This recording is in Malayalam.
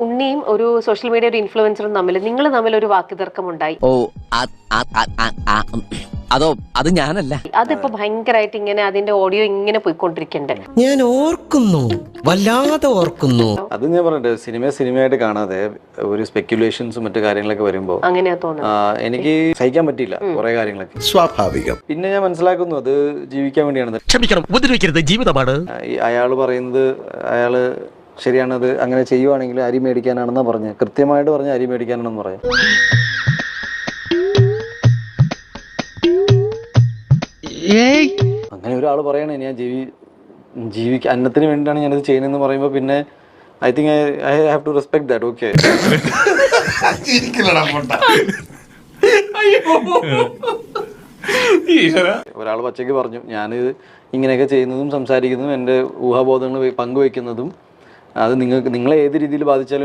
ഉണ്ണിയും ഒരു സോഷ്യൽ മീഡിയ ഒരു ഇൻഫ്ലുവൻസറും നിങ്ങൾ തമ്മിൽ ഒരു വാക്കുതർക്കമുണ്ടായി. ഓ അതോ അത് ഞാനല്ല. അതിപ്പോ ഭയങ്കരമായിട്ട് ഇങ്ങനെ അതിന്റെ ഓഡിയോ ഇങ്ങനെ പോയിക്കൊണ്ടിരിക്കണ്ടേ. ഞാൻ ഓർക്കുന്നു, വല്ലാതെ ഓർക്കുന്നു. അത് ഞാൻ പറഞ്ഞിട്ട് സിനിമയായിട്ട് കാണാതെ ഒരു സ്പെക്യുലേഷൻസും മറ്റു കാര്യങ്ങളൊക്കെ വരുമ്പോൾ അങ്ങനെയാ തോന്നുന്നത്. എനിക്ക് സഹിക്കാൻ പറ്റിയില്ല കുറെ കാര്യങ്ങളൊക്കെ. സ്വാഭാവികം. പിന്നെ ഞാൻ മനസ്സിലാക്കുന്നു അത് ജീവിക്കാൻ വേണ്ടിയാണ്. ക്ഷമിക്കണം, ഉപദ്രവിക്കരുത്, ജീവിതമാണ്. അയാൾ പറയുന്നത് അയാള് ശരിയാണത്, അങ്ങനെ ചെയ്യുവാണെങ്കിൽ അരി മേടിക്കാനാണെന്നാ പറഞ്ഞത്. കൃത്യമായിട്ട് പറഞ്ഞ അരി മേടിക്കാനാണെന്ന് പറയാം. അങ്ങനെ ഒരാൾ പറയണേ ഞാൻ ജീവിക്കാൻ അന്നത്തിന് വേണ്ടിയാണ് ഞാനിത് ചെയ്യുന്നതെന്ന് പറയുമ്പോൾ പിന്നെ I think I have to respect that. Okay, ഒരാൾ പച്ചയ്ക്ക് പറഞ്ഞു ഞാനിത് ഇങ്ങനെയൊക്കെ ചെയ്യുന്നതും സംസാരിക്കുന്നതും എൻ്റെ ഊഹാബോധങ്ങൾ പങ്കുവെക്കുന്നതും അത് നിങ്ങളെ ഏത് രീതിയിൽ ബാധിച്ചാലും